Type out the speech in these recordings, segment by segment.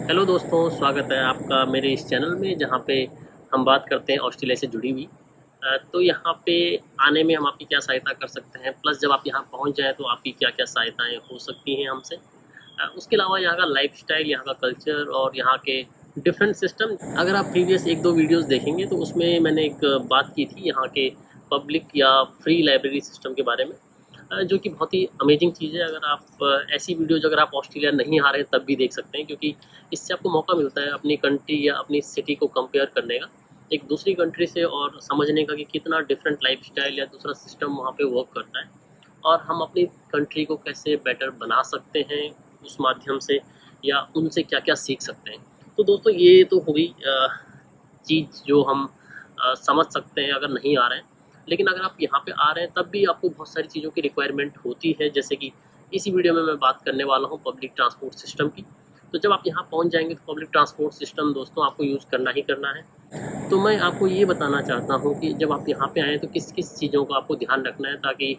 Hello दोस्तों, स्वागत है आपका मेरे इस चैनल में जहाँ पे हम बात करते हैं ऑस्ट्रेलिया से जुड़ी हुई। तो यहाँ पे आने में हम आपकी क्या सहायता कर सकते हैं, प्लस जब आप यहाँ पहुँच जाएँ तो आपकी क्या-क्या सहायताएँ हो सकती हैं हमसे। उसके अलावा यहाँ का लाइफ़स्टाइल, यहाँ का कल्चर और यहाँ के डिफरेंट सिस्टम। अगर आप प्रीवियस 1-2 वीडियोज़ देखेंगे तो उसमें मैंने एक बात की थी यहाँ के पब्लिक या फ्री लाइब्रेरी सिस्टम के बारे में। जो कि बहुत ही अमेजिंग चीज़ है। अगर आप ऐसी वीडियोज़ अगर आप ऑस्ट्रेलिया नहीं आ रहे हैं तब भी देख सकते हैं, क्योंकि इससे आपको मौका मिलता है अपनी कंट्री या अपनी सिटी को कंपेयर करने का एक दूसरी कंट्री से, और समझने का कि कितना डिफरेंट लाइफ़स्टाइल या दूसरा सिस्टम वहाँ पे वर्क करता है और हम अपनी कंट्री को कैसे बेटर बना सकते हैं उस माध्यम से, या उनसे क्या-क्या सीख सकते हैं। तो दोस्तों, ये तो हो गई चीज़ जो हम समझ सकते हैं अगर नहीं आ रहे हैं। लेकिन अगर आप यहाँ पे आ रहे हैं तब भी आपको बहुत सारी चीज़ों की रिक्वायरमेंट होती है, जैसे कि इसी वीडियो में मैं बात करने वाला हूँ पब्लिक ट्रांसपोर्ट सिस्टम की। तो जब आप यहाँ पहुँच जाएँगे तो पब्लिक ट्रांसपोर्ट सिस्टम दोस्तों आपको यूज़ करना ही करना है। तो मैं आपको ये बताना चाहता हूँ कि जब आप यहाँ पे आएँ तो किस-किस चीज़ों का आपको ध्यान रखना है, ताकि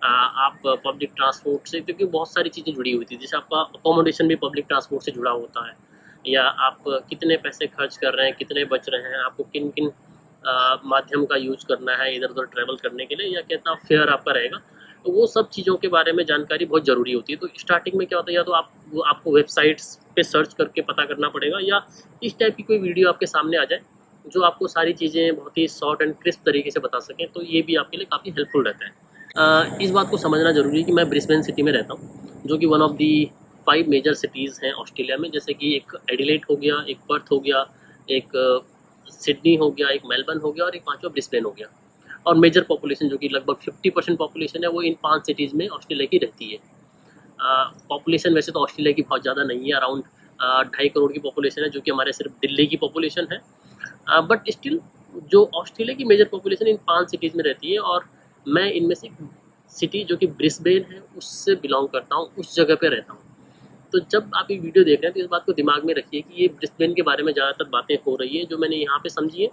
आप पब्लिक ट्रांसपोर्ट से, क्योंकि बहुत सारी चीज़ें जुड़ी हुई थी, जैसे आपका अकोमोडेशन भी पब्लिक ट्रांसपोर्ट से जुड़ा होता है, या आप कितने पैसे खर्च कर रहे हैं, कितने बच रहे हैं, आपको किन-किन माध्यम का यूज़ करना है इधर-उधर ट्रैवल करने के लिए, या कितना फेयर आपका रहेगा। तो वो सब चीज़ों के बारे में जानकारी बहुत ज़रूरी होती है। तो स्टार्टिंग में क्या होता है, या तो आपको वेबसाइट्स पे सर्च करके पता करना पड़ेगा, या इस टाइप की कोई वीडियो आपके सामने आ जाए जो आपको सारी चीज़ें बहुत ही शॉर्ट एंड क्रिस्प तरीके से बता सकें, तो ये भी आपके लिए काफ़ी हेल्पफुल रहता है। इस बात को समझना ज़रूरी है कि मैं ब्रिस्बेन सिटी में रहता हूँ, जो कि one of the 5 major cities हैं ऑस्ट्रेलिया में, जैसे कि एक एडिलेड हो गया, एक पर्थ हो गया, एक सिडनी हो गया, एक मेलबर्न हो गया और एक पाँचवा ब्रिस्बेन हो गया। और मेजर पॉपुलेशन जो कि लगभग 50% पॉपुलेशन है वो इन 5 सिटीज़ में ऑस्ट्रेलिया की रहती है। पॉपुलेशन वैसे तो ऑस्ट्रेलिया की बहुत ज़्यादा नहीं है, अराउंड 2.5 करोड़ की पॉपुलेशन है, जो कि हमारे सिर्फ दिल्ली की पॉपुलेशन है। बट स्टिल जो ऑस्ट्रेलिया की मेजर पॉपुलेशन इन 5 सिटीज़ में रहती है, और मैं इनमें से सिटी जो कि ब्रिस्बेन है उससे बिलोंग करता हूँ, उस जगह पे रहता हूँ। तो जब आप ये वीडियो देख रहे हैं तो इस बात को दिमाग में रखिए कि ये ब्रिस्बेन के बारे में ज़्यादातर बातें हो रही है जो मैंने यहाँ पे समझी है।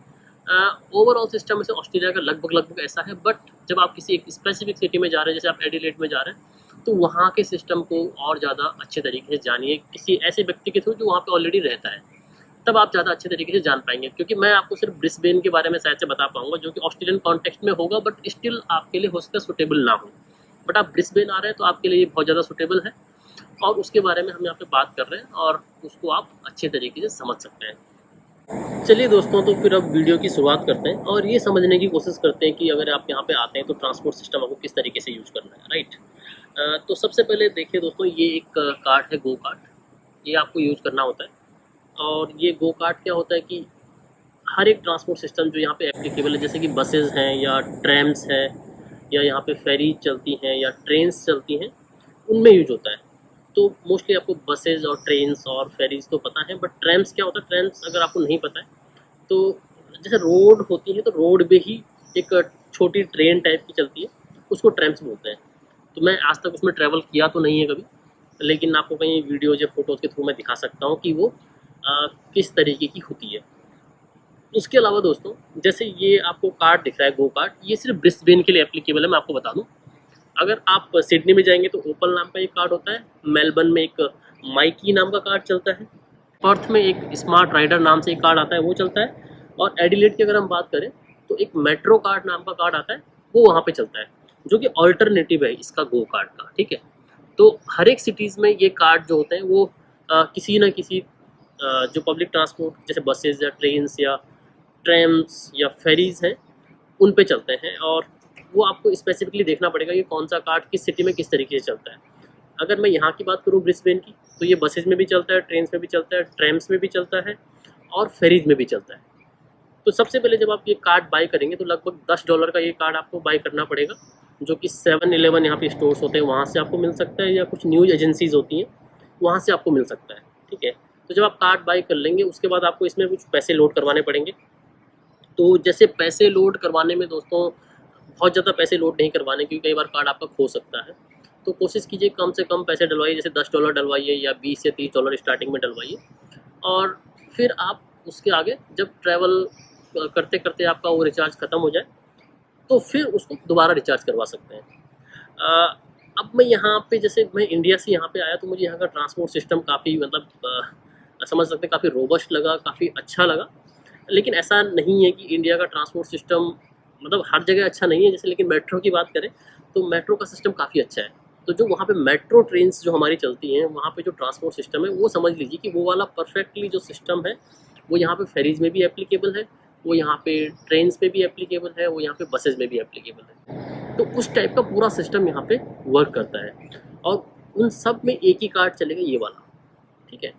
ओवरऑल सिस्टम में से ऑस्ट्रेलिया का लगभग ऐसा है, बट जब आप किसी एक स्पेसिफिक सिटी में जा रहे हैं, जैसे आप एडिलेड में जा रहे हैं, तो वहाँ के सिस्टम को और ज़्यादा अच्छे तरीके से जानिए किसी ऐसे व्यक्ति के थ्रू जो वहाँ पे ऑलरेडी रहता है। तब आप ज़्यादा अच्छे तरीके से जान पाएंगे, क्योंकि मैं आपको सिर्फ ब्रिस्बेन के बारे में शायद से बता पाऊंगा जो कि ऑस्ट्रेलियन कॉन्टेक्स्ट में होगा, बट स्टिल आपके लिए हो सकता है सुटेबल ना हो। बट आप ब्रिस्बेन आ रहे हैं तो आपके लिए ये बहुत ज़्यादा सुटेबल है, और उसके बारे में हम यहाँ पे बात कर रहे हैं और उसको आप अच्छे तरीके से समझ सकते हैं। चलिए दोस्तों, तो फिर अब वीडियो की शुरुआत करते हैं और ये समझने की कोशिश करते हैं कि अगर आप यहाँ पे आते हैं तो ट्रांसपोर्ट सिस्टम आपको किस तरीके से यूज़ करना है, राइट। तो सबसे पहले देखिए दोस्तों, ये एक कार्ड है, गो कार्ड। ये आपको यूज़ करना होता है, और ये गो कार्ड क्या होता है कि हर एक ट्रांसपोर्ट सिस्टम जो यहाँ पे एप्लीकेबल है, जैसे कि बसेस हैं या ट्रैम्स हैं, या यहाँ पे फेरी चलती हैं या ट्रेन्स चलती हैं, उनमें यूज होता है। तो मोस्टली आपको बसेस और ट्रेन्स और फेरीज तो पता है, बट ट्रैम्स क्या होता है, ट्रैम्स अगर आपको नहीं पता है तो जैसे रोड होती है तो रोड पे ही एक छोटी ट्रेन टाइप की चलती है, उसको ट्रैम्स बोलते हैं। तो मैं आज तक उसमें ट्रैवल किया तो नहीं है कभी, लेकिन आपको कहीं वीडियोज या फोटोज़ के थ्रू मैं दिखा सकता हूँ कि वो किस तरीके की होती है। उसके अलावा दोस्तों, जैसे ये आपको कार्ड दिख रहा है, गो कार्ड, ये सिर्फ ब्रिस्बेन के लिए एप्लीकेबल है। मैं आपको बता दूं, अगर आप सिडनी में जाएंगे तो ओपल नाम का एक कार्ड होता है, मेलबर्न में एक माइकी नाम का कार्ड चलता है, पर्थ में एक स्मार्ट राइडर नाम से एक कार्ड आता है, वो चलता है, और एडिलेड की अगर हम बात करें तो एक मेट्रो कार्ड नाम का कार्ड आता है, वो वहाँ पे चलता है, जो कि ऑल्टरनेटिव है इसका गो कार्ड का, ठीक है। तो हर एक सिटीज़ में ये कार्ड जो होते हैं वो किसी न किसी जो पब्लिक ट्रांसपोर्ट जैसे बसेज या ट्रेन्स या ट्रैम्स या फेरीज़ हैं, उन पे चलते हैं, और वो आपको स्पेसिफिकली देखना पड़ेगा कि कौन सा कार्ड किस सिटी में किस तरीके से चलता है। अगर मैं यहाँ की बात करूँ ब्रिस्बेन की, तो ये बसेज में भी चलता है, ट्रेन्स में भी चलता है, ट्रैम्स में भी चलता है, और फेरीज में भी चलता है। तो सबसे पहले जब आप ये कार्ड बाई करेंगे तो लगभग $10 का ये कार्ड आपको बाई करना पड़ेगा, जो कि 7-11 यहाँ पे स्टोर्स होते हैं वहाँ से आपको मिल सकता है, या कुछ न्यूज़ एजेंसीज होती हैं वहाँ से आपको मिल सकता है, ठीक है। तो जब आप कार्ड बाई कर लेंगे उसके बाद आपको इसमें कुछ पैसे लोड करवाने पड़ेंगे। तो जैसे पैसे लोड करवाने में दोस्तों, बहुत ज़्यादा पैसे लोड नहीं करवाने, क्योंकि कई बार कार्ड आपका खो सकता है। तो कोशिश कीजिए कम से कम पैसे डलवाइए, जैसे $10 डलवाइए या $20 या $30 स्टार्टिंग में डलवाइए, और फिर आप उसके आगे जब ट्रैवल करते करते आपका वो रिचार्ज ख़त्म हो जाए तो फिर उसको दोबारा रिचार्ज करवा सकते हैं। अब मैं यहाँ पे, जैसे मैं इंडिया से यहाँ पे आया तो मुझे यहाँ का ट्रांसपोर्ट सिस्टम काफ़ी मतलब समझ सकते हैं, काफ़ी रोबस्ट लगा, काफ़ी अच्छा लगा। लेकिन ऐसा नहीं है कि इंडिया का ट्रांसपोर्ट सिस्टम मतलब हर जगह अच्छा नहीं है। जैसे लेकिन मेट्रो की बात करें तो मेट्रो का सिस्टम काफ़ी अच्छा है। तो जो वहाँ पे मेट्रो ट्रेन्स जो हमारी चलती हैं, वहाँ पे जो ट्रांसपोर्ट सिस्टम है वो समझ लीजिए कि वो वाला परफेक्टली जो सिस्टम है वो यहाँ पे फेरीज़ में भी एप्लीकेबल है, वो यहाँ पे ट्रेन्स पे भी एप्लीकेबल है, वो यहाँ पे बसेज़ में भी एप्लीकेबल है। तो उस टाइप का पूरा सिस्टम यहाँ पे वर्क करता है और उन सब में एक ही कार्ड चलेगा, ये वाला, ठीक है।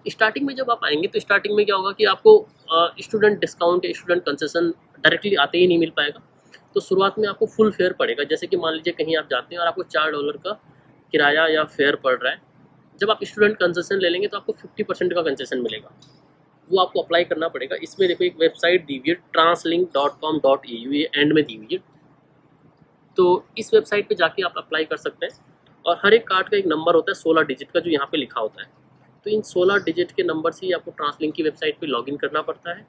स्टार्टिंग में जब आप आएंगे तो स्टार्टिंग में क्या होगा कि आपको स्टूडेंट डिस्काउंट या स्टूडेंट कंसेशन डायरेक्टली आते ही नहीं मिल पाएगा। तो शुरुआत में आपको फुल फेयर पड़ेगा। जैसे कि मान लीजिए कहीं आप जाते हैं और आपको $4 का किराया या फेयर पड़ रहा है, जब आप स्टूडेंट कंसेशन ले लेंगे तो आपको 50% का कंसेशन मिलेगा। वो आपको अप्लाई करना पड़ेगा। इसमें देखो एक वेबसाइट दी हुई है translink.com.au, ये एंड में दी हुई है। तो इस वेबसाइट पे जाके आप अप्लाई कर सकते हैं और हर एक कार्ड का एक नंबर होता है 16 डिजिट का, जो यहाँ पे लिखा होता है। तो इन 16 डिजिट के नंबर से ही आपको ट्रांसलिंक की वेबसाइट पे लॉगिन करना पड़ता है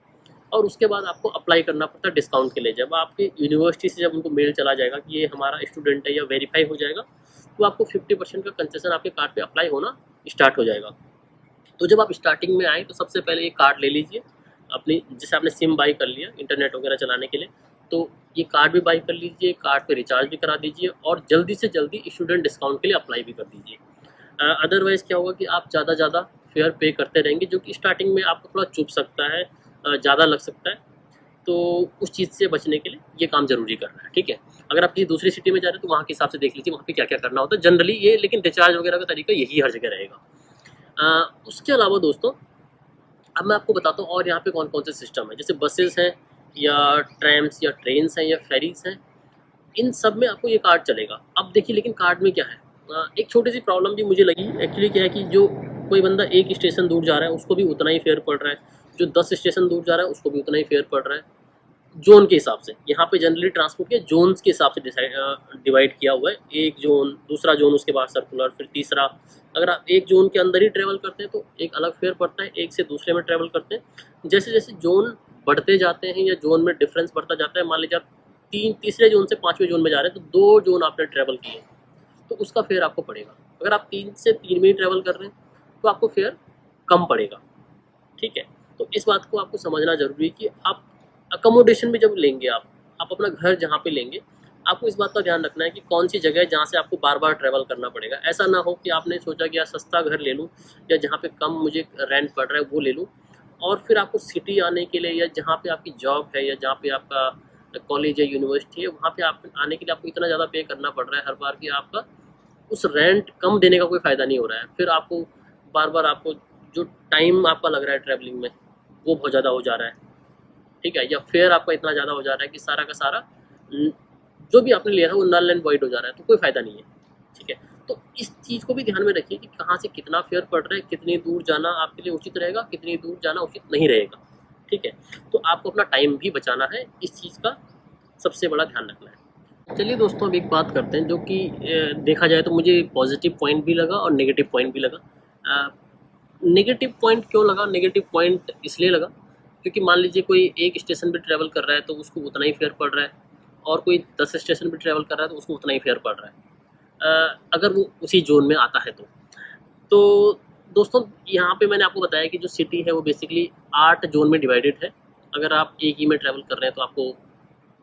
और उसके बाद आपको अप्लाई करना पड़ता है डिस्काउंट के लिए। जब आपके यूनिवर्सिटी से जब उनको मेल चला जाएगा कि ये हमारा स्टूडेंट है या वेरीफाई हो जाएगा, तो आपको 50% का कंसेशन आपके कार्ड पे अप्लाई होना स्टार्ट हो जाएगा। तो जब आप स्टार्टिंग में आए तो सबसे पहले ये कार्ड ले लीजिए अपनी, जैसे आपने सिम बाई कर लिया इंटरनेट वगैरह चलाने के लिए, तो ये कार्ड भी बाई कर लीजिए, कार्ड पे रिचार्ज भी करा दीजिए और जल्दी से जल्दी स्टूडेंट डिस्काउंट के लिए अप्लाई भी कर दीजिए। अदरवाइज़ क्या होगा कि आप ज़्यादा फेयर पे करते रहेंगे, जो कि स्टार्टिंग में आपको थोड़ा चुभ सकता है, ज़्यादा लग सकता है। तो उस चीज़ से बचने के लिए ये काम ज़रूरी करना है, ठीक है। अगर आप किसी दूसरी सिटी में जा रहे हैं तो वहाँ के हिसाब से देख लीजिए वहाँ पे क्या क्या करना होता है जनरली ये, लेकिन रिचार्ज वगैरह का तरीका यही हर जगह रहेगा। उसके अलावा दोस्तों अब मैं आपको बताता हूँ और यहाँ पे कौन कौन से सिस्टम है। जैसे बसेस हैं या ट्रैम्स या ट्रेन्स हैं या फेरीज हैं, इन सब में आपको ये कार्ड चलेगा। अब देखिए लेकिन कार्ड में क्या है, एक छोटी सी प्रॉब्लम भी मुझे लगी एक्चुअली। क्या है कि जो कोई बंदा एक स्टेशन दूर जा रहा है उसको भी उतना ही फेयर पड़ रहा है, जो 10 स्टेशन दूर जा रहा है उसको भी उतना ही फेयर पड़ रहा है जोन के हिसाब से। यहाँ पे जनरली ट्रांसपोर्ट के जोन्स के हिसाब से डिवाइड किया हुआ है। एक जोन, दूसरा जोन, उसके बाद सर्कुलर, फिर तीसरा। अगर आप एक जोन के अंदर ही ट्रेवल करते हैं तो एक अलग फेयर पड़ता है, एक से दूसरे में ट्रेवल करते हैं जैसे जैसे जोन बढ़ते जाते हैं या जोन में डिफरेंस बढ़ता जाता है। मान लीजिए आप तीसरे जोन से 5वें जोन में जा रहे हैं तो 2 जोन आपने ट्रेवल किए तो उसका फेयर आपको पड़ेगा। अगर आप 3 से 3 में ही ट्रेवल कर रहे हैं तो आपको फेयर कम पड़ेगा, ठीक है। तो इस बात को आपको समझना जरूरी है कि आप अकोमोडेशन भी जब लेंगे, आप अपना घर जहाँ पे लेंगे, आपको इस बात का ध्यान रखना है कि कौन सी जगह है जहाँ से आपको बार बार ट्रैवल करना पड़ेगा। ऐसा ना हो कि आपने सोचा कि यार सस्ता घर ले लूँ या जहाँ पे कम मुझे रेंट पड़ रहा है वो ले लूँ, और फिर आपको सिटी आने के लिए या जहाँ पे आपकी जॉब है या जहाँ पे आपका कॉलेज या यूनिवर्सिटी है वहाँ पे आप आने के लिए आपको इतना ज़्यादा पे करना पड़ रहा है हर बार कि आपका उस रेंट कम देने का कोई फ़ायदा नहीं हो रहा है। फिर आपको बार बार आपको जो टाइम आपका लग रहा है ट्रैवलिंग में वो बहुत ज़्यादा हो जा रहा है, ठीक है, या फेयर आपका इतना ज़्यादा हो जा रहा है कि सारा का सारा जो भी आपने लिया था वो नल एंड वाइड हो जा रहा है, तो कोई फ़ायदा नहीं है, ठीक है। तो इस चीज़ को भी ध्यान में रखिए कि कहाँ से कितना फेयर पड़ रहा है, कितनी दूर जाना आपके लिए उचित रहेगा, कितनी दूर जाना उचित नहीं रहेगा, ठीक है। तो आपको अपना टाइम भी बचाना है, इस चीज़ का सबसे बड़ा ध्यान रखना है। चलिए दोस्तों अब एक बात करते हैं जो कि देखा जाए तो मुझे पॉजिटिव पॉइंट भी लगा और नेगेटिव पॉइंट भी लगा। नेगेटिव पॉइंट क्यों लगा? नेगेटिव पॉइंट इसलिए लगा क्योंकि मान लीजिए कोई एक स्टेशन पे ट्रैवल कर रहा है तो उसको उतना ही फेयर पड़ रहा है, और कोई 10 स्टेशन पे ट्रैवल कर रहा है तो उसको उतना ही फेयर पड़ रहा है, अगर वो उसी जोन में आता है तो दोस्तों यहाँ पे मैंने आपको बताया कि जो सिटी है वो बेसिकली 8 जोन में डिवाइडेड है। अगर आप एक ही में ट्रैवल कर रहे हैं तो आपको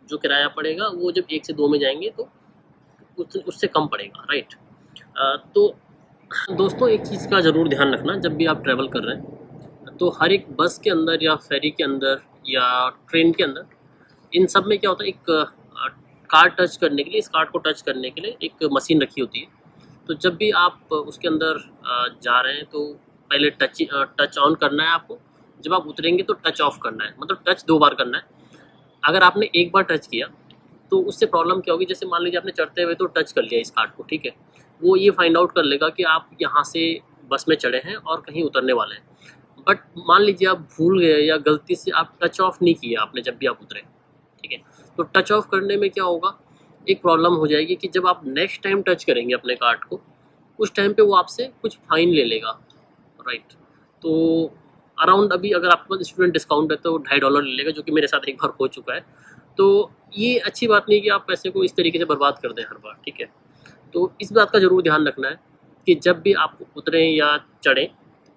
जो किराया पड़ेगा वो जब 1 से 2 में जाएंगे तो उससे कम पड़ेगा, राइट। तो दोस्तों एक चीज़ का ज़रूर ध्यान रखना जब भी आप ट्रैवल कर रहे हैं, तो हर एक बस के अंदर या फेरी के अंदर या ट्रेन के अंदर इन सब में क्या होता है, एक कार्ड टच करने के लिए, इस कार्ड को टच करने के लिए एक मशीन रखी होती है। तो जब भी आप उसके अंदर जा रहे हैं तो पहले टच ऑन करना है आपको, जब आप उतरेंगे तो टच ऑफ करना है, मतलब टच 2 बार करना है। अगर आपने एक बार टच किया तो उससे प्रॉब्लम क्या होगी, जैसे मान लीजिए आपने चढ़ते हुए तो टच कर लिया इस कार्ड को, ठीक है, वो ये फाइंड आउट कर लेगा कि आप यहाँ से बस में चढ़े हैं और कहीं उतरने वाले हैं। बट मान लीजिए आप भूल गए या गलती से आप टच ऑफ नहीं किया आपने जब भी आप उतरे, ठीक है, तो टच ऑफ करने में क्या होगा, एक प्रॉब्लम हो जाएगी कि जब आप नेक्स्ट टाइम टच करेंगे अपने कार्ड को उस टाइम पे वो आपसे कुछ फाइन ले लेगा, राइट। तो अराउंड अभी अगर आपके पास स्टूडेंट डिस्काउंट है तो $2.5 ले लेगा, जो कि मेरे साथ एक बार हो चुका है। तो ये अच्छी बात नहीं कि आप पैसे को इस तरीके से बर्बाद कर दें हर बार, ठीक है। तो इस बात का ज़रूर ध्यान रखना है कि जब भी आप उतरें या चढ़ें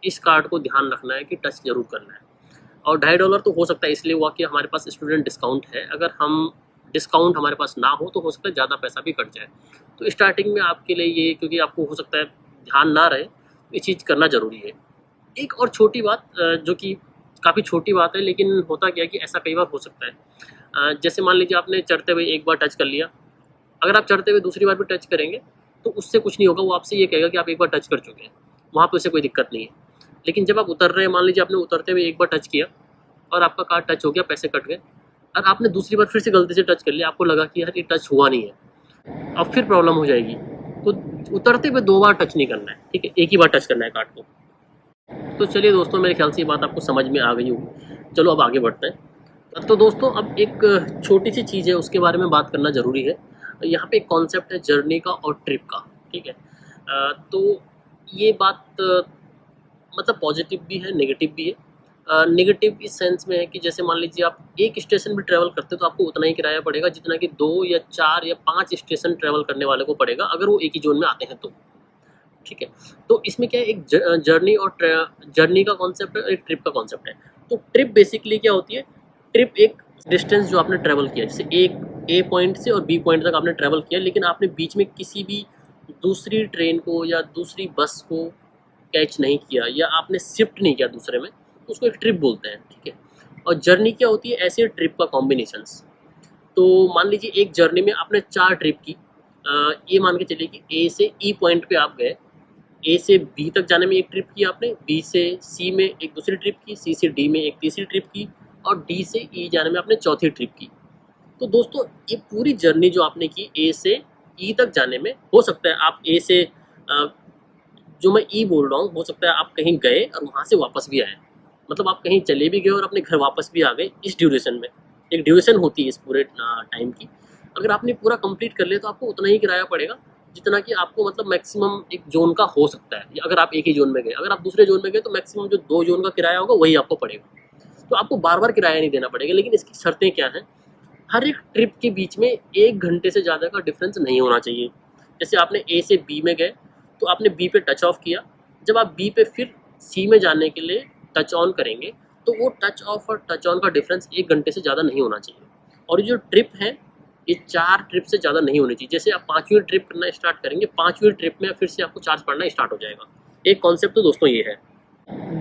इस कार्ड को ध्यान रखना है कि टच जरूर करना है। और $2.5 तो हो सकता है इसलिए हुआ कि हमारे पास स्टूडेंट डिस्काउंट है, अगर हम डिस्काउंट हमारे पास ना हो तो हो सकता है ज़्यादा पैसा भी कट जाए। तो स्टार्टिंग में आपके लिए ये, क्योंकि आपको हो सकता है ध्यान ना रहे, ये चीज़ करना ज़रूरी है। एक और छोटी बात जो कि काफ़ी छोटी बात है, लेकिन होता क्या है कि ऐसा कई बार हो सकता है। जैसे मान लीजिए आपने चढ़ते हुए एक बार टच कर लिया, अगर आप चढ़ते हुए दूसरी बार भी टच करेंगे तो उससे कुछ नहीं होगा, वो आपसे ये कहेगा कि आप एक बार टच कर चुके हैं, वहाँ पे उससे कोई दिक्कत नहीं है। लेकिन जब आप उतर रहे हैं, मान लीजिए आपने उतरते हुए एक बार टच किया और आपका कार्ड टच हो गया, पैसे कट गए, और आपने दूसरी बार फिर से गलती से टच कर लिया, आपको लगा कि यार ये टच हुआ नहीं है, अब फिर प्रॉब्लम हो जाएगी। तो उतरते हुए 2 बार टच नहीं करना है, ठीक है, एक ही बार टच करना है कार्ड को। तो चलिए दोस्तों, मेरे ख्याल से ये बात आपको समझ में आ गई होगी। चलो अब आगे बढ़ते हैं। तो दोस्तों, अब एक छोटी सी चीज़ है, उसके बारे में बात करना ज़रूरी है। यहाँ पे एक कॉन्सेप्ट है जर्नी का और ट्रिप का, ठीक है। तो ये बात मतलब पॉजिटिव भी है, नेगेटिव भी है। नेगेटिव इस सेंस में है कि जैसे मान लीजिए आप एक स्टेशन भी ट्रैवल करते हो तो आपको उतना ही किराया पड़ेगा जितना कि 2 या 4 या 5 स्टेशन ट्रैवल करने वाले को पड़ेगा, अगर वो एक ही जोन में आते हैं तो, ठीक है। तो इसमें क्या है, एक जर्नी और जर्नी का कॉन्सेप्ट है, एक ट्रिप का कॉन्सेप्ट है। तो ट्रिप बेसिकली क्या होती है, ट्रिप एक डिस्टेंस जो आपने ट्रैवल किया, जैसे एक ए पॉइंट से और बी पॉइंट तक आपने ट्रैवल किया, लेकिन आपने बीच में किसी भी दूसरी ट्रेन को या दूसरी बस को कैच नहीं किया या आपने शिफ्ट नहीं किया दूसरे में, तो उसको एक ट्रिप बोलते हैं, ठीक है। और जर्नी क्या होती है, ऐसे ट्रिप का कॉम्बिनेशंस। तो मान लीजिए एक जर्नी में आपने 4 ट्रिप की, ये मान के चलिए कि ए से ई पॉइंट पे आप गए, ए से बी तक जाने में एक ट्रिप की आपने, बी से सी में एक दूसरी ट्रिप की, सी से डी में एक तीसरी ट्रिप की, और डी से ई जाने में आपने चौथी ट्रिप की। तो दोस्तों, ये पूरी जर्नी जो आपने की ए से ई तक जाने में, हो सकता है आप ए से जो मैं ई बोल रहा हूँ, हो सकता है आप कहीं गए और वहाँ से वापस भी आए, मतलब आप कहीं चले भी गए और अपने घर वापस भी आ गए। इस ड्यूरेशन में एक ड्यूरेशन होती है इस पूरे टाइम की। अगर आपने पूरा कंप्लीट कर लिया तो आपको उतना ही किराया पड़ेगा जितना कि आपको मतलब मैक्सिमम एक जोन का हो सकता है, या अगर आप एक ही जोन में गए। अगर आप दूसरे जोन में गए तो मैक्सिमम जो 2 जोन का किराया होगा वही आपको पड़ेगा। तो आपको बार बार किराया नहीं देना पड़ेगा। लेकिन इसकी शर्तें क्या हैं, हर एक ट्रिप के बीच में 1 घंटे से ज़्यादा का डिफरेंस नहीं होना चाहिए। जैसे आपने ए से बी में गए तो आपने बी पे टच ऑफ किया, जब आप बी पे फिर सी में जाने के लिए टच ऑन करेंगे तो वो टच ऑफ और टच ऑन का डिफरेंस 1 घंटे से ज़्यादा नहीं होना चाहिए। और ये जो ट्रिप है, ये 4 ट्रिप से ज़्यादा नहीं होनी चाहिए। जैसे आप 5वीं ट्रिप करना स्टार्ट करेंगे, 5वीं ट्रिप में फिर से आपको चार्ज पड़ना स्टार्ट हो जाएगा। एक कॉन्सेप्ट तो दोस्तों ये है।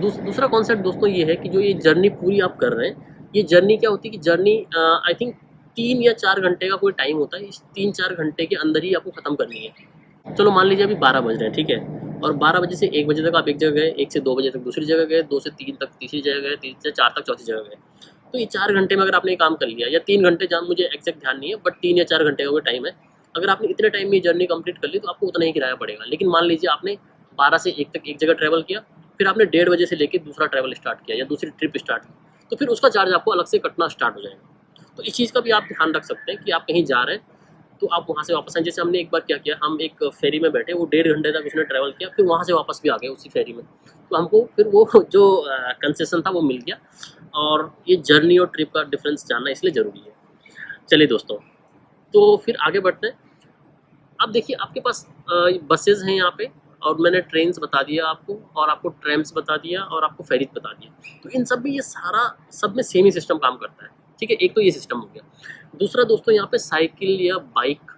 दूसरा कॉन्सेप्ट दोस्तों ये है कि जो ये जर्नी पूरी आप कर रहे हैं, ये जर्नी क्या होती है कि जर्नी आई थिंक 3 या 4 घंटे का कोई टाइम होता है। इस 3-4 घंटे के अंदर ही आपको ख़त्म करनी है। चलो मान लीजिए अभी 12 बज रहे हैं, ठीक है, और 12 बजे से 1 बजे तक आप एक जगह गए, 1 से 2 बजे तक दूसरी जगह गए, 2 से 3 तक तीसरी जगह गए, 3 से 4 तक चौथी जगह गए। तो ये 4 घंटे में अगर आपने ये काम कर लिया, या 3 घंटे, जहाँ मुझे एग्जैक्ट ध्यान नहीं है, बट 3 या 4 घंटे का कोई टाइम है, अगर आपने इतने टाइम में ये जर्नी कंप्लीट कर ली तो आपको उतना ही किराया पड़ेगा। लेकिन मान लीजिए आपने 12 से 1 तक एक जगह ट्रैवल किया, फिर आपने 1:30 बजे से लेकर दूसरा ट्रैवल स्टार्ट किया या दूसरी ट्रिप स्टार्ट की, तो फिर उसका चार्ज आपको अलग से कटना स्टार्ट हो जाएगा। तो इस चीज़ का भी आप ध्यान रख सकते हैं कि आप कहीं जा रहे हैं तो आप वहाँ से वापस आए। जैसे हमने एक बार क्या किया, हम एक फेरी में बैठे, वो 1.5 घंटे तक उसने ट्रैवल किया, फिर वहाँ से वापस भी आ गए उसी फेरी में। तो हमको फिर वो जो कंसेशन था वो मिल गया। और ये जर्नी और ट्रिप का डिफरेंस जानना इसलिए ज़रूरी है। चलिए दोस्तों, तो फिर आगे बढ़ते हैं। अब देखिए, आपके पास बसेज़ हैं यहाँ पे, और मैंने ट्रेन्स बता दिया आपको, और आपको ट्रैम्स बता दिया, और आपको फेरीज बता दिया। तो इन सब में ये सारा, सब में सेम ही सिस्टम काम करता है, ठीक है। एक तो ये सिस्टम हो गया। दूसरा दोस्तों, यहाँ पे साइकिल या बाइक,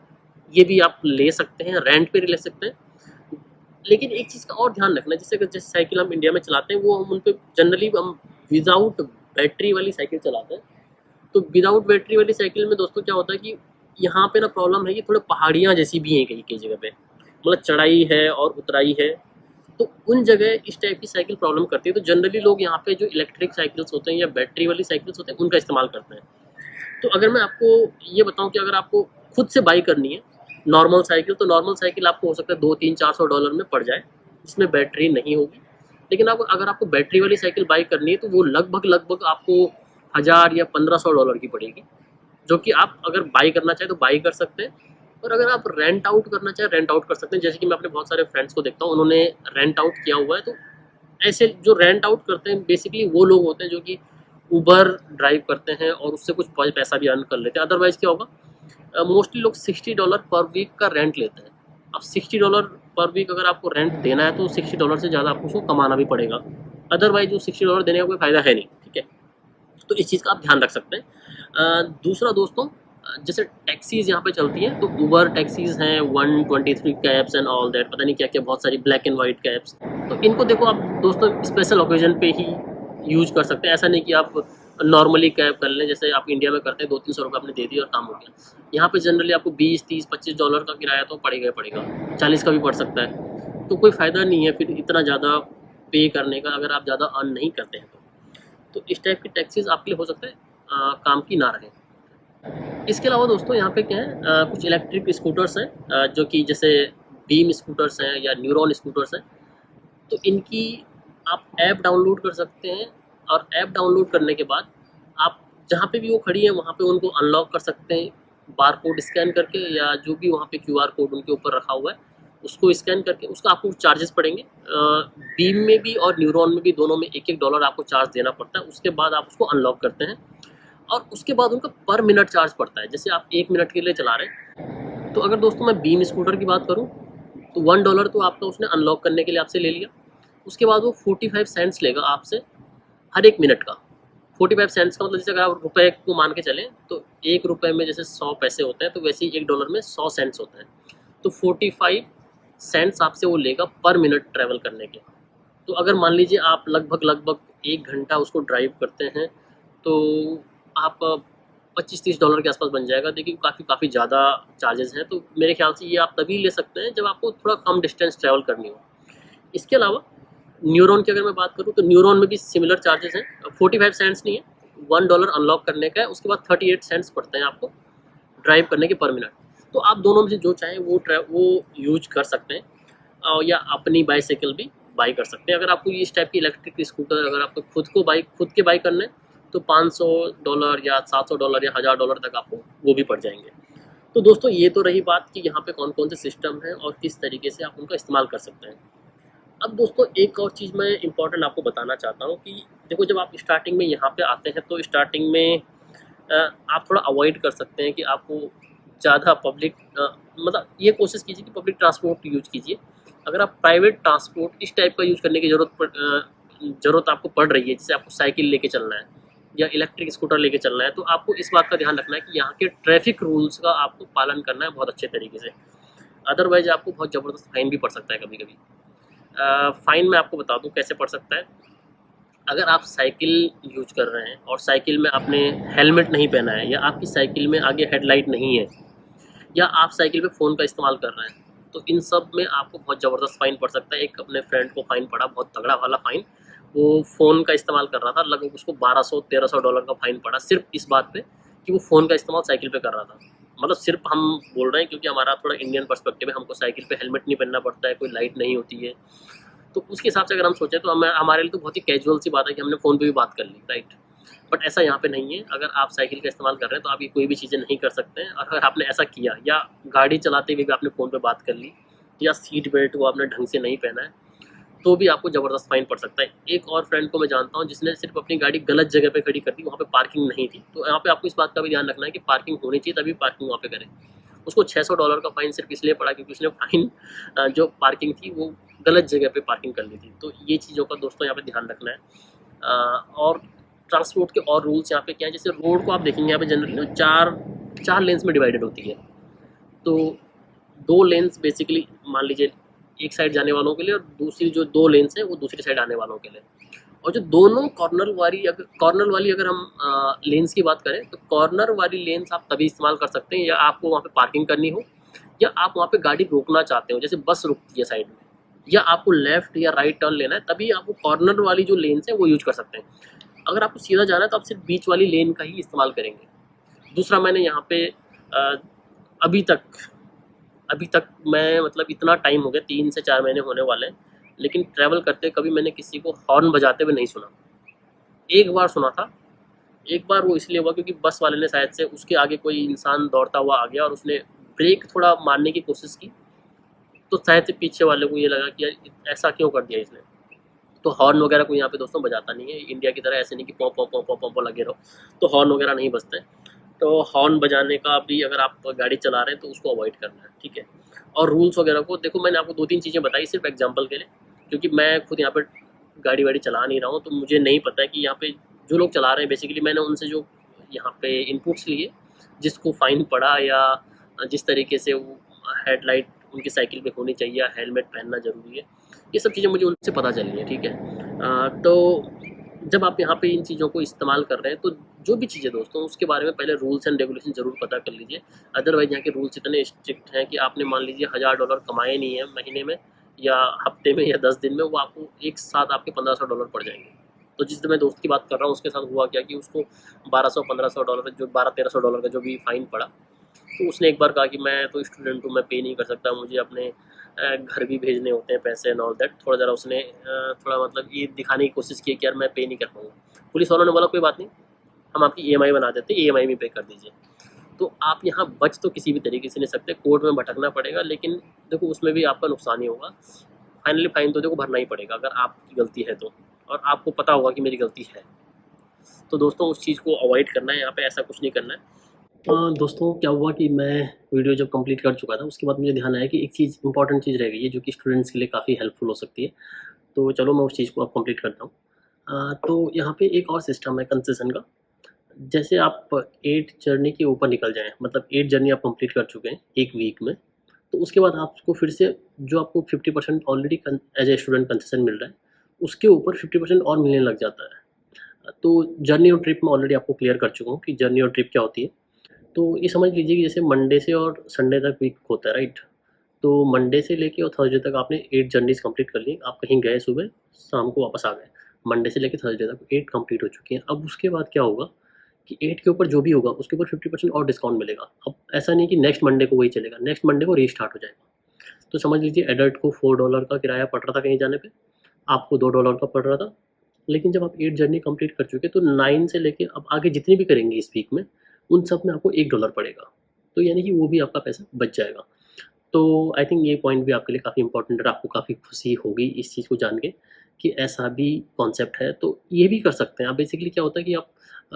ये भी आप ले सकते हैं, रेंट पे ले सकते हैं। लेकिन एक चीज़ का और ध्यान रखना, जैसे साइकिल हम इंडिया में चलाते हैं, वो हम उन पर जनरली हम विदाउट बैटरी वाली साइकिल चलाते हैं। तो विदाउट बैटरी वाली साइकिल में दोस्तों क्या होता है कि यहाँ पे ना प्रॉब्लम है कि थोड़े पहाड़ियाँ जैसी भी हैं कई कई जगह पे, मतलब चढ़ाई है और उतराई है, तो उन जगह इस टाइप की साइकिल प्रॉब्लम करती है। तो जनरली लोग यहाँ पे जो इलेक्ट्रिक साइकिल्स होते हैं या बैटरी वाली साइकिल्स होते हैं, उनका इस्तेमाल करते हैं। तो अगर मैं आपको ये बताऊँ कि अगर आपको खुद से बाई करनी है नॉर्मल साइकिल, तो नॉर्मल साइकिल आपको हो सकता है $200-400 में पड़ जाए, जिसमें बैटरी नहीं होगी। लेकिन अगर आपको बैटरी वाली साइकिल बाई करनी है तो वो लगभग आपको 1000 या $1500 की पड़ेगी, जो कि आप अगर बाई करना चाहें तो बाई कर सकते हैं। और अगर आप रेंट आउट करना चाहें, रेंट आउट कर सकते हैं। जैसे कि मैं अपने बहुत सारे फ्रेंड्स को देखता हूँ, उन्होंने रेंट आउट किया हुआ है। तो ऐसे जो रेंट आउट करते हैं बेसिकली वो लोग होते हैं जो कि उबर ड्राइव करते हैं और उससे कुछ पैसा भी अर्न कर लेते हैं। अदरवाइज़ क्या होगा, मोस्टली लोग $60 पर वीक का रेंट लेते हैं। अब $60 पर वीक अगर आपको रेंट देना है तो $60 से ज़्यादा आपको उसको कमाना भी पड़ेगा, अदरवाइज वो $60 देने का कोई फ़ायदा है नहीं, ठीक है। तो इस चीज़ का आप ध्यान रख सकते हैं। दूसरा दोस्तों, जैसे टैक्सीज़ यहाँ पे चलती हैं, तो उबर टैक्सीज़ हैं, 123 कैब्स एंड ऑल दैट, पता नहीं क्या क्या, बहुत सारी ब्लैक एंड वाइट कैब्स। तो इनको देखो आप दोस्तों स्पेशल ओकेजन पे ही यूज कर सकते हैं। ऐसा नहीं कि आप नॉर्मली कैब कर लें, जैसे आप इंडिया में करते हैं 200-300 रुपये आपने दे दिए और काम हो गया। यहाँ पे जनरली आपको 20, 30, $25 का किराया तो पड़ेगा ही पड़ेगा, 40 का भी पड़ सकता है। तो कोई फ़ायदा नहीं है फिर इतना ज़्यादा पे करने का, अगर आप ज़्यादा अर्न नहीं करते हैं तो इस टाइप की टैक्सीज़ आपके लिए हो सकता है काम की ना रहे। इसके अलावा दोस्तों यहाँ पे क्या है, कुछ इलेक्ट्रिक स्कूटर्स हैं, जो कि जैसे बीम स्कूटर्स हैं या न्यूरॉन स्कूटर्स हैं। तो इनकी आप ऐप डाउनलोड कर सकते हैं, और ऐप डाउनलोड करने के बाद आप जहाँ पे भी वो खड़ी है वहाँ पे उनको अनलॉक कर सकते हैं, बार कोड स्कैन करके, या जो भी वहाँ पे QR कोड उनके ऊपर रखा हुआ है उसको स्कैन करके। उसका आपको चार्जेस पड़ेंगे, बीम में भी और न्यूरॉन में भी, दोनों में $1-1 आपको चार्ज देना पड़ता है। उसके बाद आप उसको अनलॉक करते हैं, और उसके बाद उनका पर मिनट चार्ज पड़ता है। जैसे आप 1 मिनट के लिए चला रहे हैं, तो अगर दोस्तों मैं बीम स्कूटर की बात करूँ तो $1 तो आपका उसने अनलॉक करने के लिए आपसे ले लिया। उसके बाद वो 45 सेंट्स लेगा आपसे हर 1 मिनट का। 45 सेंट्स का मतलब जैसे अगर आप रुपए को मान के चलें तो 1 रुपये में जैसे 100 पैसे होते हैं, तो वैसे ही $1 में 100 सेंट्स होते हैं। तो 45 सेंट्स आपसे वो लेगा पर मिनट ट्रैवल करने के। तो अगर मान लीजिए आप लगभग 1 घंटा उसको ड्राइव करते हैं, तो आप $25-30 के आसपास बन जाएगा। देखिए काफ़ी ज़्यादा चार्जेस हैं, तो मेरे ख्याल से ये आप तभी ले सकते हैं जब आपको थोड़ा कम डिस्टेंस ट्रैवल करनी हो। इसके अलावा न्यूरॉन की अगर मैं बात करूँ तो न्यूरॉन में भी सिमिलर चार्जेस हैं। 45 सेंट्स नहीं है, $1 अनलॉक करने का है, उसके बाद 38 सेंट्स पड़ते हैं आपको ड्राइव करने के पर मिनट। तो आप दोनों में से जो चाहें वो यूज कर सकते हैं, या अपनी बाईसाइकिल भी बाई कर सकते हैं। अगर आपको इस टाइप की इलेक्ट्रिक स्कूटर अगर आपको खुद के बाई करना है तो $500 या $700 या $1000 तक आपको वो भी पड़ जाएंगे। तो दोस्तों ये तो रही बात कि यहाँ पे कौन कौन से सिस्टम हैं और किस तरीके से आप उनका इस्तेमाल कर सकते हैं। अब दोस्तों एक और चीज़ मैं इम्पोर्टेंट आपको बताना चाहता हूँ कि देखो, जब आप स्टार्टिंग में यहाँ पे आते हैं तो स्टार्टिंग में आप थोड़ा अवॉइड कर सकते हैं कि आपको ज़्यादा पब्लिक, मतलब ये कोशिश कीजिए कि पब्लिक ट्रांसपोर्ट यूज़ कीजिए। अगर आप प्राइवेट ट्रांसपोर्ट इस टाइप का यूज़ करने की ज़रूरत आपको पड़ रही है, जैसे आपको साइकिल लेके चलना है या इलेक्ट्रिक स्कूटर लेके चलना है, तो आपको इस बात का ध्यान रखना है कि यहाँ के ट्रैफिक रूल्स का आपको पालन करना है बहुत अच्छे तरीके से। अदरवाइज आपको बहुत ज़बरदस्त फाइन भी पड़ सकता है कभी कभी। फ़ाइन मैं आपको बता दूं कैसे पड़ सकता है। अगर आप साइकिल यूज कर रहे हैं और साइकिल में आपने हेलमेट नहीं पहना है, या आपकी साइकिल में आगे हेडलाइट नहीं है, या आप साइकिल पे फ़ोन का इस्तेमाल कर रहे हैं, तो इन सब में आपको बहुत ज़बरदस्त फ़ाइन पड़ सकता है। एक अपने फ्रेंड को फ़ाइन पड़ा, बहुत तगड़ा वाला फ़ाइन। वो फ़ोन का इस्तेमाल कर रहा था, लगभग उसको $1200-1300 का फ़ाइन पड़ा, सिर्फ इस बात पे कि वो फ़ोन का इस्तेमाल साइकिल पे कर रहा था। मतलब सिर्फ हम बोल रहे हैं क्योंकि हमारा थोड़ा इंडियन पर्सपेक्टिव है, हमको साइकिल पे हेलमेट नहीं पहनना पड़ता है, कोई लाइट नहीं होती है, तो उसके हिसाब से अगर हम सोचें तो हमारे लिए तो बहुत ही कैजुअल सी बात है कि हमने फ़ोन पे भी बात कर ली, राइट। बट ऐसा यहाँ पे नहीं है। अगर आप साइकिल का इस्तेमाल कर रहे हैं तो आप ये कोई भी चीज़ें नहीं कर सकते हैं। और अगर आपने ऐसा किया, या गाड़ी चलाते हुए भी आपने फ़ोन पे बात कर ली, या सीट बेल्ट को आपने ढंग से नहीं पहना है, तो भी आपको ज़बरदस्त फ़ाइन पड़ सकता है। एक और फ्रेंड को मैं जानता हूँ जिसने सिर्फ अपनी गाड़ी गलत जगह पे खड़ी कर दी, वहाँ पे पार्किंग नहीं थी। तो यहाँ पे आपको इस बात का भी ध्यान रखना है कि पार्किंग होनी चाहिए, तभी पार्किंग वहाँ पे करें। उसको $600 का फ़ाइन सिर्फ इसलिए पड़ा क्योंकि उसने फ़ाइन जो पार्किंग थी वो गलत जगह पे पार्किंग कर ली थी। तो ये चीज़ों का दोस्तों यहाँ पे ध्यान रखना है। और ट्रांसपोर्ट के और रूल्स यहाँ पे क्या है, जैसे रोड को आप देखेंगे यहाँ पे जनरली चार लेन्स में डिवाइडेड होती है। तो 2 लेन्स बेसिकली मान लीजिए एक साइड जाने वालों के लिए, और दूसरी जो 2 लेन्स हैं वो दूसरी साइड आने वालों के लिए। और जो दोनों कॉर्नर वाली अगर हम लेन्स की बात करें, तो कॉर्नर वाली लेन्स आप तभी इस्तेमाल कर सकते हैं या आपको वहाँ पे पार्किंग करनी हो, या आप वहाँ पे गाड़ी रोकना चाहते हो, जैसे बस रुकती है साइड में, या आपको लेफ़्ट या राइट टर्न लेना है, तभी आपको कॉर्नर वाली जो लेन्स है वो यूज कर सकते हैं। अगर आपको सीधा जाना है तो आप सिर्फ बीच वाली लेन का ही इस्तेमाल करेंगे। दूसरा, मैंने यहाँ पे अभी तक मैं मतलब इतना टाइम हो गया, 3 से 4 महीने होने वाले हैं, लेकिन ट्रैवल करते कभी मैंने किसी को हॉर्न बजाते हुए नहीं सुना। एक बार सुना था, एक बार वो इसलिए हुआ क्योंकि बस वाले ने शायद से उसके आगे कोई इंसान दौड़ता हुआ आ गया और उसने ब्रेक थोड़ा मारने की कोशिश की, तो शायद से पीछे वाले को ये लगा कि यार ऐसा क्यों कर दिया इसने। तो हॉर्न वगैरह कोई यहाँ पे दोस्तों बजाता नहीं है, इंडिया की तरह ऐसे नहीं कि पॉ पॉ पॉ पॉ पॉ लगे रहो, तो हॉर्न वगैरह नहीं बजते हैं। तो हॉर्न बजाने का भी अगर आप गाड़ी चला रहे हैं तो उसको अवॉइड करना है, ठीक है। और रूल्स वगैरह को देखो, मैंने आपको 2-3 चीज़ें बताई सिर्फ एग्जांपल के लिए, क्योंकि मैं खुद यहाँ पे गाड़ी वाड़ी चला नहीं रहा हूँ, तो मुझे नहीं पता है कि यहाँ पे जो लोग चला रहे हैं, बेसिकली मैंने उनसे जो यहाँ पे इनपुट्स लिए, जिसको फ़ाइन पड़ा या जिस तरीके से वो हेडलाइट उनकी साइकिल पे होनी चाहिए या हेलमेट पहनना ज़रूरी है, ये सब चीज़ें मुझे उनसे पता चली हैं, ठीक है। तो जब आप यहाँ पे इन चीज़ों को इस्तेमाल कर रहे हैं, तो जो भी चीज़ें दोस्तों, उसके बारे में पहले रूल्स एंड रेगुलेशन ज़रूर पता कर लीजिए। अदरवाइज़ यहाँ के रूल्स इतने स्ट्रिक्ट हैं कि आपने मान लीजिए $1000 कमाए नहीं है महीने में या हफ्ते में या 10 दिन में, वो आपको एक साथ आपके $1500 पड़ जाएंगे। तो जिस मैं दोस्त की बात कर रहा हूँ, उसके साथ हुआ क्या कि उसको $1200-1500 जो $1200-1300 का जो भी फ़ाइन पड़ा, तो उसने एक बार कहा कि मैं तो स्टूडेंट हूँ, मैं पे नहीं कर सकता, मुझे अपने घर भी भेजने होते हैं पैसे एंड ऑल दैट। थोड़ा ज़रा उसने थोड़ा मतलब ये दिखाने की कोशिश की कि यार मैं पे नहीं कर पाऊँगा। पुलिस वालों ने बोला कोई बात नहीं, हम आपकी ईएमआई बना देते हैं, ईएमआई में पे कर दीजिए। तो आप यहाँ बच तो किसी भी तरीके से नहीं सकते, कोर्ट में भटकना पड़ेगा, लेकिन देखो उसमें भी आपका नुकसान ही होगा। फाइनली फ़ाइन तो देखो भरना ही पड़ेगा अगर आपकी गलती है तो, और आपको पता होगा कि मेरी गलती है। तो दोस्तों उस चीज़ को अवॉइड करना है, यहाँ पे ऐसा कुछ नहीं करना है। दोस्तों क्या हुआ कि मैं वीडियो जब कंप्लीट कर चुका था, उसके बाद मुझे ध्यान आया कि एक चीज़ इंपॉर्टेंट चीज़ रह गई है जो कि स्टूडेंट्स के लिए काफ़ी हेल्पफुल हो सकती है। तो चलो मैं उस चीज़ को अब कंप्लीट करता हूँ। तो यहाँ पे एक और सिस्टम है कंसेशन का। जैसे आप 8 जर्नी के ऊपर निकल जाएँ, मतलब 8 जर्नी आप कंप्लीट कर चुके हैं 1 वीक में, तो उसके बाद आपको फिर से जो आपको 50% already as a student concession मिल रहा है, उसके ऊपर 50% और मिलने लग जाता है। तो जर्नी और ट्रिप में ऑलरेडी आपको क्लियर कर चुका हूँ कि जर्नी और ट्रिप क्या होती है। तो ये समझ लीजिए कि जैसे मंडे से और संडे तक वीक होता है, राइट? तो मंडे से लेके और थर्सडे तक आपने 8 जर्नीज़ कंप्लीट कर ली। आप कहीं गए सुबह, शाम को वापस आ गए। मंडे से लेके थर्सडे तक 8 कंप्लीट हो चुकी हैं। अब उसके बाद क्या होगा कि 8 के ऊपर जो भी होगा उसके ऊपर 50% और डिस्काउंट मिलेगा। अब ऐसा नहीं कि नेक्स्ट मंडे को वही चलेगा, नेक्स्ट मंडे को रीस्टार्ट हो जाएगा। तो समझ लीजिए एडल्ट को $4 का किराया पड़ रहा था कहीं जाने पे, आपको $2 का पड़ रहा था। लेकिन जब आप 8 जर्नी कंप्लीट कर चुके तो 9 से लेके अब आगे जितनी भी करेंगे इस वीक में, उन सब में आपको $1 पड़ेगा। तो यानी कि वो भी आपका पैसा बच जाएगा। तो आई थिंक ये पॉइंट भी आपके लिए काफ़ी इंपॉर्टेंट है, आपको काफ़ी खुशी होगी इस चीज़ को जान के कि ऐसा भी कॉन्सेप्ट है। तो ये भी कर सकते हैं आप। बेसिकली क्या होता है कि आप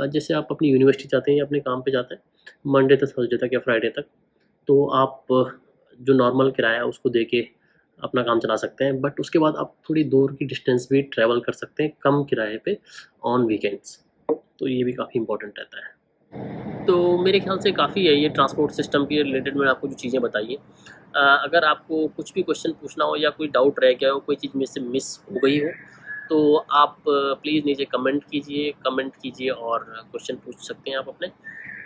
जैसे आप अपनी यूनिवर्सिटी जाते हैं या अपने काम पे जाते हैं, मंडे से थर्सडे तक या फ्राइडे तक, तो आप जो नॉर्मल किराया है उसको दे के अपना काम चला सकते हैं। बट उसके बाद आप थोड़ी दूर की डिस्टेंस भी ट्रैवल कर सकते हैं कम किराए पे ऑन वीकेंड्स। तो ये भी काफ़ी इंपॉर्टेंट रहता है। तो मेरे ख्याल से काफ़ी है ये ट्रांसपोर्ट सिस्टम के रिलेटेड मैंने आपको जो चीज़ें बताई हैं। अगर आपको कुछ भी क्वेश्चन पूछना हो या कोई डाउट रह गया हो, कोई चीज़ में से मिस हो गई हो, तो आप प्लीज़ नीचे कमेंट कीजिए और क्वेश्चन पूछ सकते हैं आप अपने।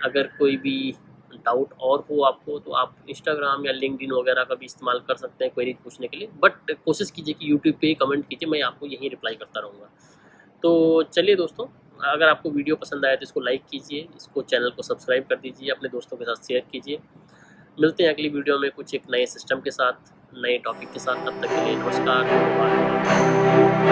अगर कोई भी डाउट और हो आपको, तो आप इंस्टाग्राम या लिंक्डइन वगैरह का भी इस्तेमाल कर सकते हैं क्वेरी पूछने के लिए। बट कोशिश कीजिए कि यूट्यूब पे ही कमेंट कीजिए, मैं आपको यहीं रिप्लाई करता रहूँगा। तो चलिए दोस्तों, अगर आपको वीडियो पसंद आया तो इसको लाइक कीजिए, इसको चैनल को सब्सक्राइब कर दीजिए, अपने दोस्तों के साथ शेयर कीजिए। मिलते हैं अगली वीडियो में कुछ एक नए सिस्टम के साथ, नए टॉपिक के साथ। तब तक के लिए नमस्कार, धन्यवाद।